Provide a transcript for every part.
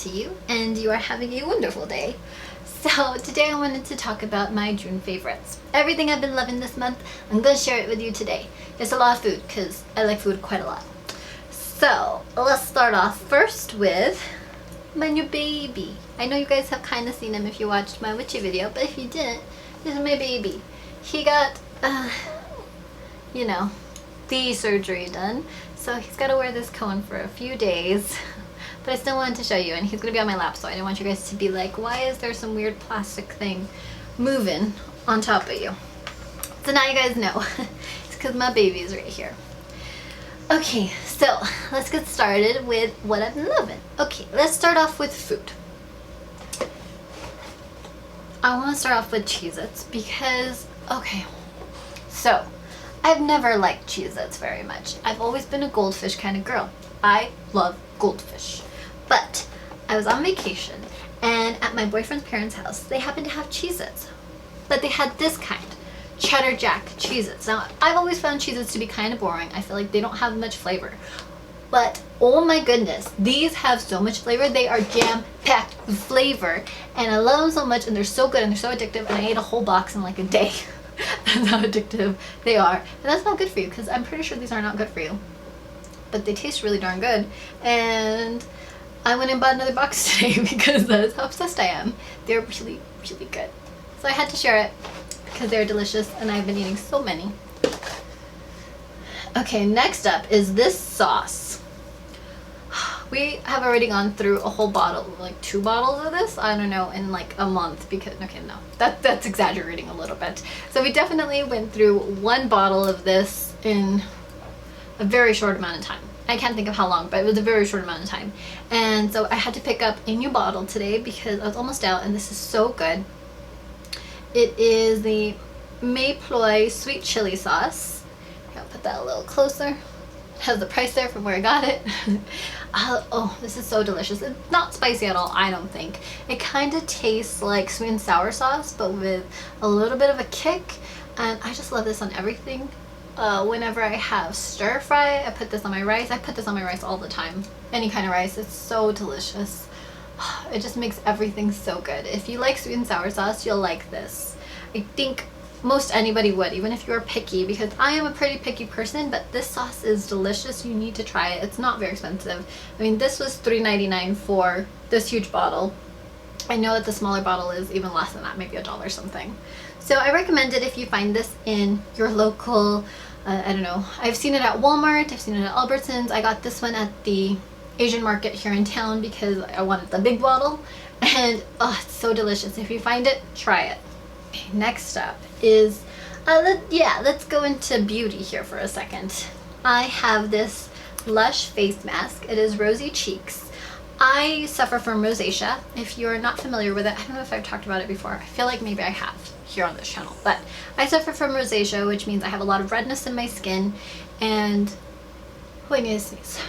to you and you are having a wonderful day. So today I wanted to talk about my June favorites. Everything I've been loving this month, I'm going to share it with you today. It's a lot of food because I like food quite a lot. So let's start off first with my new baby. I know you guys have kind of seen him if you watched my witchy video, but if you didn't, this is my baby. He got, the surgery done. So he's got to wear this cone for a few days. But I still wanted to show you, and he's going to be on my lap, so I didn't want you guys to be like, why is there some weird plastic thing moving on top of you? So now you guys know. It's because my baby is right here. Okay, so let's get started with what I've been loving. Okay, let's start off with food. I want to start off with Cheez-Its because, okay, so I've never liked Cheez-Its very much. I've always been a Goldfish kind of girl. I love Goldfish. But I was on vacation and at my boyfriend's parents' house, they happened to have Cheez-Its. But they had this kind, Cheddar Jack Cheez-Its. Now, I've always found Cheez-Its to be kind of boring. I feel like they don't have much flavor. But oh my goodness, these have so much flavor. They are jam-packed with flavor and I love them so much and they're so good and they're so addictive, and I ate a whole box in like a day. That's how addictive they are. And that's not good for you because I'm pretty sure these are not good for you. But they taste really darn good. And I went and bought another box today because that's how obsessed I am. They're really, really good. So I had to share it because they're delicious and I've been eating so many. Okay, next up is this sauce. We have already gone through a whole bottle, like 2 bottles of this, I don't know, in like a month because, okay, no, that's exaggerating a little bit. So we definitely went through 1 bottle of this in a very short amount of time. I can't think of how long, but it was a very short amount of time. And so I had to pick up a new bottle today because I was almost out, and this is so good. It is the Mayploy sweet chili sauce. I'll put that a little closer. It has the price there from where I got it. Oh, this is so delicious. It's not spicy at all, I don't think. It kind of tastes like sweet and sour sauce, but with a little bit of a kick. And I just love this on everything. Whenever I have stir fry, I put this on my rice. I put this on my rice all the time. Any kind of rice. It's so delicious. It just makes everything so good. If you like sweet and sour sauce, you'll like this. I think most anybody would, even if you're picky, because I am a pretty picky person, but this sauce is delicious. You need to try it. It's not very expensive. I mean, this was $3.99 for this huge bottle. I know that the smaller bottle is even less than that, maybe $1 something. So I recommend it if you find this in your local, I don't know, I've seen it at Walmart, I've seen it at Albertsons. I got this one at the Asian market here in town because I wanted the big bottle, and oh, it's so delicious. If you find it, try it. Okay, next up is, let's go into beauty here for a second. I have this Lush face mask. It is Rosy Cheeks. I suffer from rosacea. If you're not familiar with it, I don't know if I've talked about it before. I feel like maybe I have here on this channel, but I suffer from rosacea, which means I have a lot of redness in my skin, and I need to sneeze.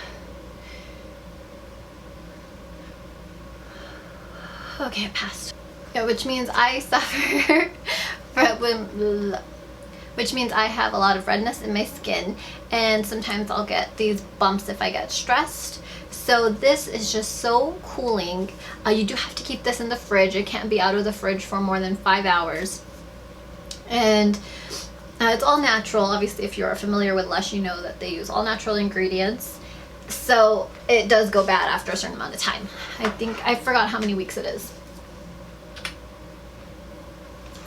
Okay, it passed. Yeah, which means I suffer from, which means I have a lot of redness in my skin, and sometimes I'll get these bumps if I get stressed. So this is just so cooling. You do have to keep this in the fridge. It can't be out of the fridge for more than 5 hours. And it's all natural. Obviously, if you're familiar with Lush, you know that they use all natural ingredients. So it does go bad after a certain amount of time. I forgot how many weeks it is.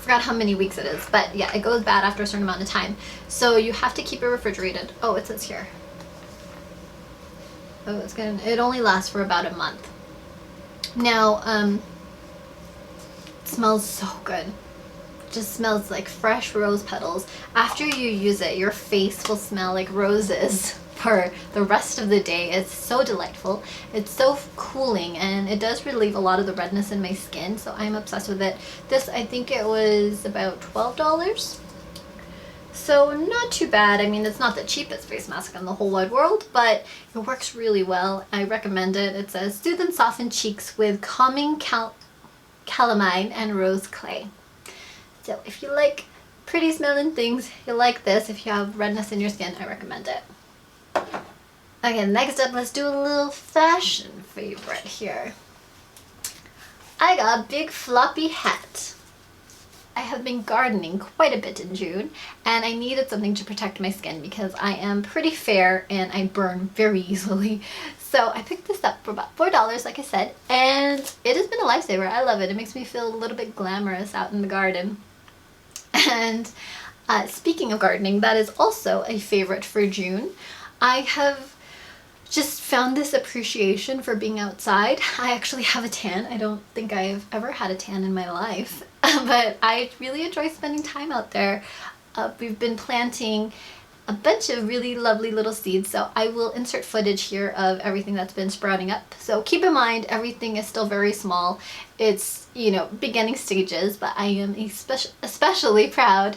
But yeah, it goes bad after a certain amount of time. So you have to keep it refrigerated. Oh, it says here. Oh, it only lasts for about a month. Now, it smells so good. It just smells like fresh rose petals. After you use it, your face will smell like roses for the rest of the day. It's so delightful. It's so cooling, and it does relieve a lot of the redness in my skin, so I'm obsessed with it. This, I think it was about $12. So not too bad. I mean, it's not the cheapest face mask in the whole wide world, but it works really well. I recommend it. It says, soothe and soften cheeks with calming calamine and rose clay. So if you like pretty smelling things, you'll like this. If you have redness in your skin, I recommend it. Okay, next up, let's do a little fashion favorite here. I got a big floppy hat. I have been gardening quite a bit in June, and I needed something to protect my skin because I am pretty fair and I burn very easily. So I picked this up for about $4, like I said, and it has been a lifesaver. I love it. It makes me feel a little bit glamorous out in the garden. And speaking of gardening, that is also a favorite for June. I have just found this appreciation for being outside. I actually have a tan. I don't think I've ever had a tan in my life, but I really enjoy spending time out there. We've been planting a bunch of really lovely little seeds, so I will insert footage here of everything that's been sprouting up. So keep in mind, everything is still very small. It's, you know, beginning stages, but I am especially proud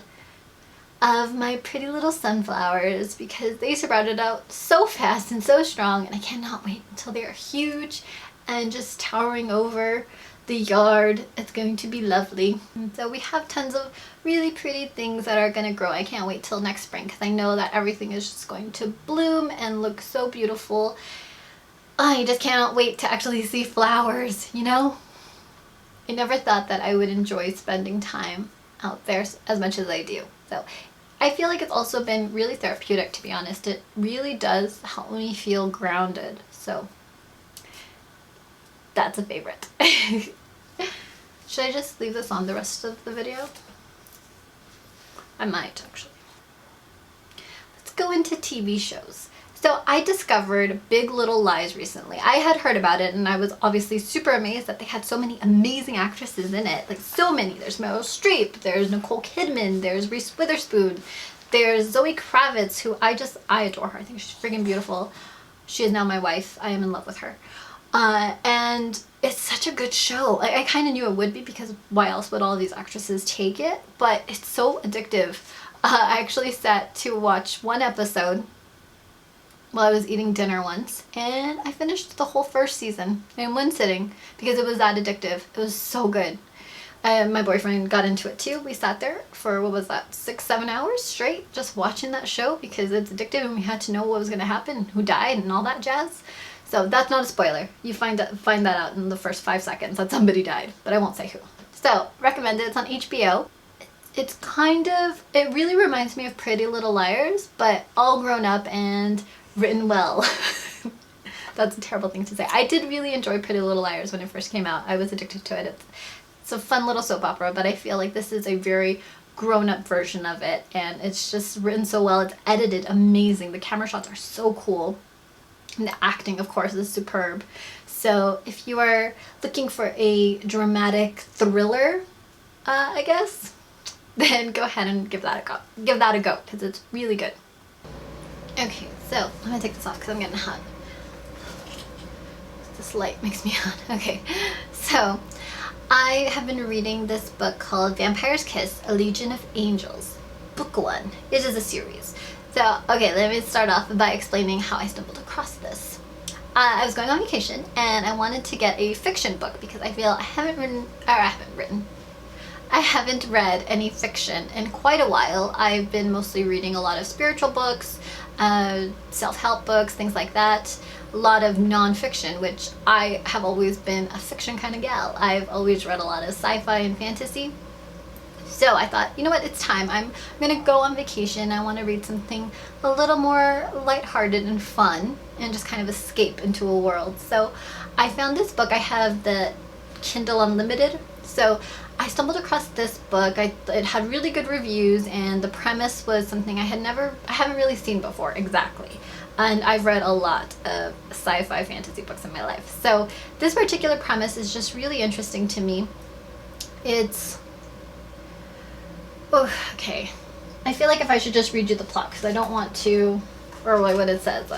of my pretty little sunflowers because they sprouted out so fast and so strong, and I cannot wait until they are huge and just towering over the yard. It's going to be lovely. And so we have tons of really pretty things that are going to grow. I can't wait till next spring because I know that everything is just going to bloom and look so beautiful. I just cannot wait to actually see flowers, you know? I never thought that I would enjoy spending time out there as much as I do. So I feel like it's also been really therapeutic, to be honest. It really does help me feel grounded. So that's a favorite. Should I just leave this on the rest of the video? I might, actually. Let's go into TV shows. So I discovered Big Little Lies recently. I had heard about it and I was obviously super amazed that they had so many amazing actresses in it. Like, so many. There's Meryl Streep, there's Nicole Kidman, there's Reese Witherspoon, there's Zoe Kravitz, who I adore her. I think she's freaking beautiful. She is now my wife. I am in love with her. And it's such a good show. Like, I kind of knew it would be because why else would all of these actresses take it? But it's so addictive. I actually sat to watch one episode while I was eating dinner once, and I finished the whole first season in one sitting because it was that addictive. It was so good. My boyfriend got into it too. We sat there for, what was that, 6-7 hours straight just watching that show because it's addictive and we had to know what was going to happen, who died and all that jazz. So that's not a spoiler. You find that out in the first 5 seconds that somebody died, but I won't say who. So, recommend it. It's on HBO. It's it really reminds me of Pretty Little Liars, but all grown up and written well. That's a terrible thing to say. I did really enjoy Pretty Little Liars when it first came out. I was addicted to it. It's a fun little soap opera, but I feel like this is a very grown-up version of it, and it's just written so well. It's edited amazing. The camera shots are so cool. And the acting, of course, is superb. So if you are looking for a dramatic thriller, I guess, then go ahead and give that a go. Give that a go, because it's really good. Okay, so I'm gonna take this off because I'm getting hot. This light makes me hot. Okay, so I have been reading this book called Vampire's Kiss: A Legion of Angels. Book 1. It is a series. So, okay, let me start off by explaining how I stumbled across this. I was going on vacation and I wanted to get a fiction book because I feel I haven't read any fiction in quite a while. I've been mostly reading a lot of spiritual books, self-help books, things like that. A lot of non-fiction, which I have always been a fiction kind of gal. I've always read a lot of sci-fi and fantasy. So I thought, you know what, it's time. I'm gonna go on vacation. I want to read something a little more lighthearted and fun and just kind of escape into a world. So I found this book. I have the Kindle Unlimited. So I stumbled across this book. It had really good reviews, and the premise was something I haven't really seen before exactly. And I've read a lot of sci-fi fantasy books in my life. So this particular premise is just really interesting to me. Oh, okay. I feel like if I should just read you the plot because I don't want to, or like what it says.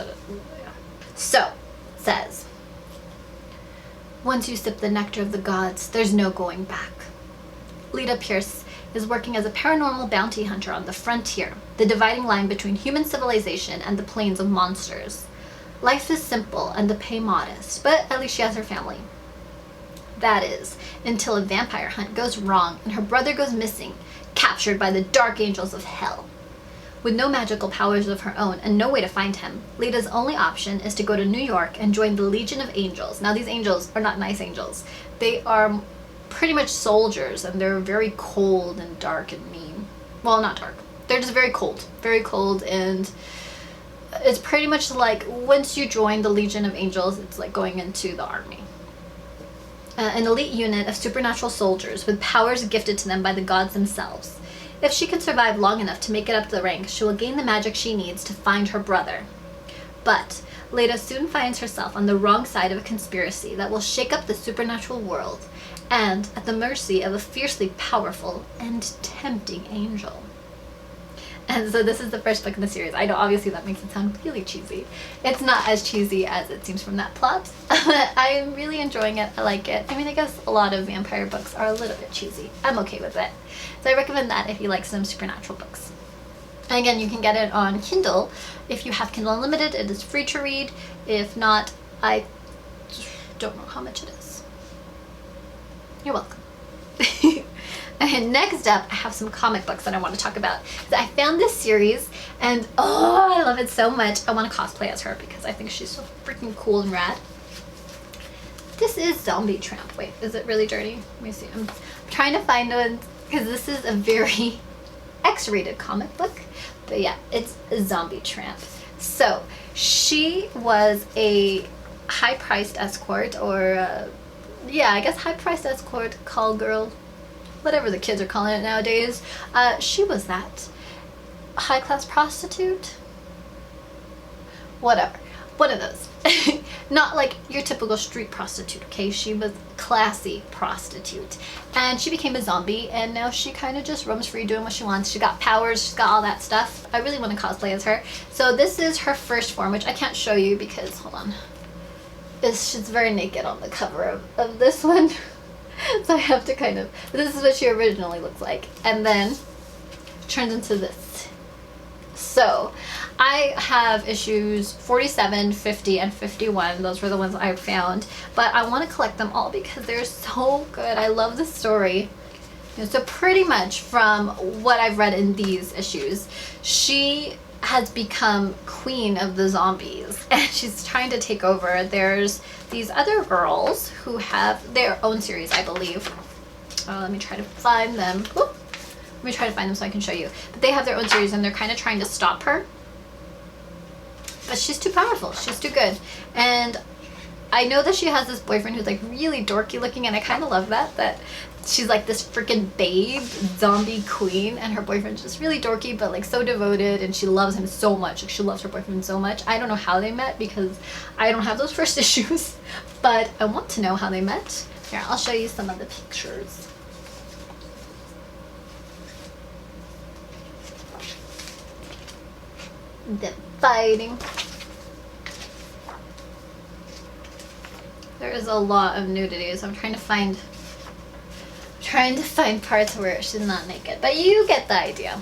So, it says, once you sip the nectar of the gods, there's no going back. Lita Pierce is working as a paranormal bounty hunter on the frontier, the dividing line between human civilization and the plains of monsters. Life is simple and the pay modest, but at least she has her family. That is, until a vampire hunt goes wrong and her brother goes missing, captured by the dark angels of hell. With no magical powers of her own and no way to find him, Lita's only option is to go to New York and join the Legion of Angels. Now, these angels are not nice angels. They are pretty much soldiers, and they're very cold and dark and mean. Well, not dark. They're just very cold, and it's pretty much like once you join the Legion of Angels, it's like going into the army. An elite unit of supernatural soldiers with powers gifted to them by the gods themselves. If she can survive long enough to make it up the ranks, she will gain the magic she needs to find her brother. But Leda soon finds herself on the wrong side of a conspiracy that will shake up the supernatural world, and at the mercy of a fiercely powerful and tempting angel. And so this is the first book in the series. I know obviously that makes it sound really cheesy. It's not as cheesy as it seems from that plot, but I'm really enjoying it. I like it. I mean, I guess a lot of vampire books are a little bit cheesy. I'm okay with it. So I recommend that if you like some supernatural books. And again, you can get it on Kindle. If you have Kindle Unlimited, it is free to read. If not, I don't know how much it is. You're welcome. And next up, I have some comic books that I want to talk about. I found this series, and oh, I love it so much. I want to cosplay as her because I think she's so freaking cool and rad. This is Zombie Tramp. Wait, is it really dirty? Let me see. I'm trying to find one because this is a very X-rated comic book. But yeah, it's Zombie Tramp. So she was a high-priced escort, or yeah, I guess high-priced escort, call girl, whatever the kids are calling it nowadays. She was that high-class prostitute, whatever, one of those. Not like your typical street prostitute, okay? She was classy prostitute, and she became a zombie, and now she kind of just roams free doing what she wants. She got powers, she's got all that stuff. I really want to cosplay as her. So this is her first form, which I can't show you because, hold on, she's very naked on the cover of this one. So I have to kind of, this is what she originally looks like, and then turns into this. So I have issues 47, 50, and 51. Those were the ones I found, but I want to collect them all because they're so good. I love the story. So pretty much from what I've read in these issues, she has become queen of the zombies, and she's trying to take over. There's these other girls who have their own series, I believe. Let me try to find them. Whoop. Let me try to find them so I can show you. But they have their own series, and they're kind of trying to stop her. But she's too powerful. She's too good. And I know that she has this boyfriend who's like really dorky looking, and I kind of love that she's like this freaking babe zombie queen, and her boyfriend's just really dorky but like so devoted, and she loves him so much. Like, she loves her boyfriend so much. I don't know how they met because I don't have those first issues, but I want to know how they met. Here, I'll show you some of the pictures. Them fighting. There is a lot of nudity, so I'm trying to find parts where she's not naked, but you get the idea.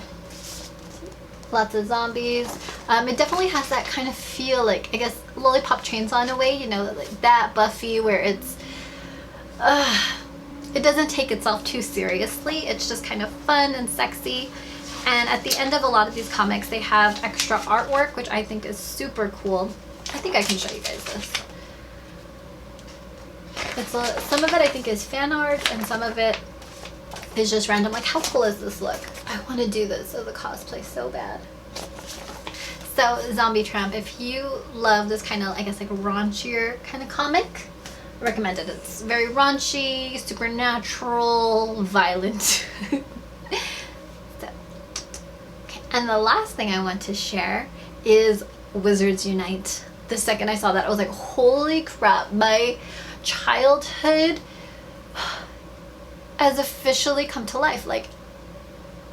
Lots of zombies. It definitely has that kind of feel, like, I guess, Lollipop Chainsaw in a way, you know, like that Buffy, where it's it doesn't take itself too seriously. It's just kind of fun and sexy. And at the end of a lot of these comics, they have extra artwork, which I think is super cool. I think I can show you guys this. Some of it I think is fan art, and some of it is just random. Like, how cool is this look? I want to do this as a cosplay so bad. So, Zombie Tramp, if you love this kind of, I guess, like raunchier kind of comic, I recommend it. It's very raunchy, supernatural, violent. And the last thing I want to share is Wizards Unite. The second I saw that, I was like, holy crap, my childhood has officially come to life. Like,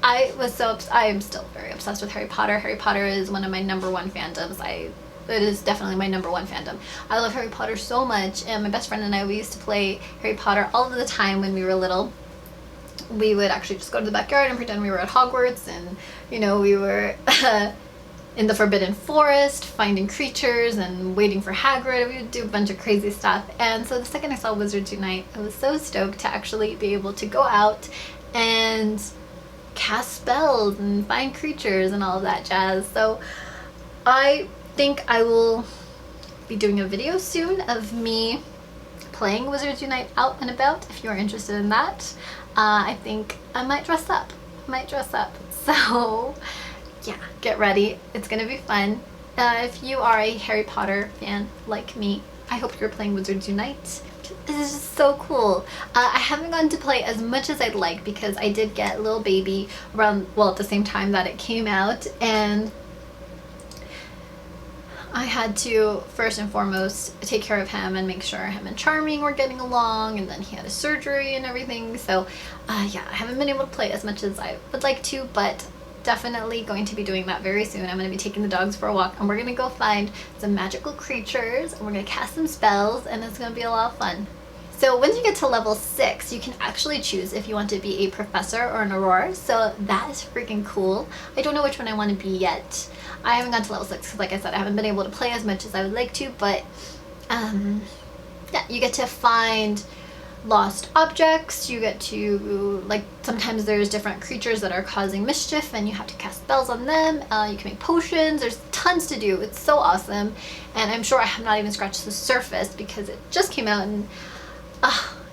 I am still very obsessed with Harry Potter. Harry Potter is one of my #1 fandoms. It is definitely my #1 fandom. I love Harry Potter so much, and my best friend and I, we used to play Harry Potter all of the time when we were little. We would actually just go to the backyard and pretend we were at Hogwarts, and, you know, we were in the Forbidden Forest finding creatures and waiting for Hagrid. We would do a bunch of crazy stuff. And so the second I saw Wizards Unite, I was so stoked to actually be able to go out and cast spells and find creatures and all of that jazz. So I think I will be doing a video soon of me playing Wizards Unite out and about if you're interested in that. I think I might dress up. So yeah, get ready. It's gonna be fun. If you are a Harry Potter fan like me, I hope you're playing Wizards Unite. This is just so cool. I haven't gotten to play as much as I'd like because I did get Little Baby around, well, at the same time that it came out, and I had to first and foremost take care of him and make sure him and Charming were getting along, and then he had a surgery and everything. So yeah, I haven't been able to play as much as I would like to, but definitely going to be doing that very soon. I'm going to be taking the dogs for a walk, and we're going to go find some magical creatures, and we're going to cast some spells, and it's going to be a lot of fun. So once you get to level 6, you can actually choose if you want to be a professor or an aurora, so that is freaking cool. I don't know which one I want to be yet. I haven't gone to level 6 because, like I said, I haven't been able to play as much as I would like to, but yeah, you get to find lost objects. You get to, like, sometimes there's different creatures that are causing mischief and you have to cast spells on them. You can make potions. There's tons to do. It's so awesome, and I'm sure I have not even scratched the surface because it just came out, and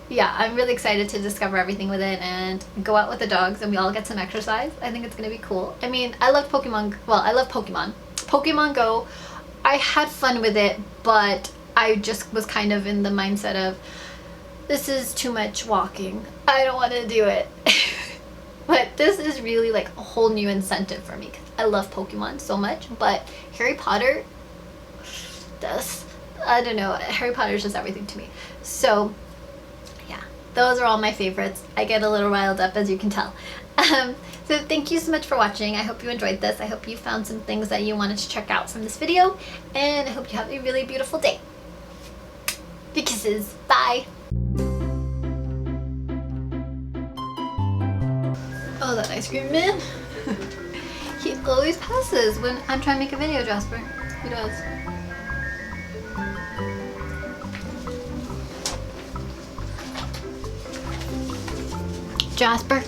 yeah, I'm really excited to discover everything with it and go out with the dogs and we all get some exercise. I think it's gonna be cool. I mean, I love Pokemon. Well, I love Pokemon. Pokemon Go, I had fun with it, but I just was kind of in the mindset of, this is too much walking. I don't want to do it. But this is really like a whole new incentive for me because I love Pokemon so much. But Harry Potter, I don't know, Harry Potter is just everything to me. So yeah, those are all my favorites. I get a little riled up, as you can tell. So thank you so much for watching. I hope you enjoyed this. I hope you found some things that you wanted to check out from this video, and I hope you have a really beautiful day. Big kisses. Bye. Oh, that ice cream man. He always passes when I'm trying to make a video, Jasper. He does. Jasper.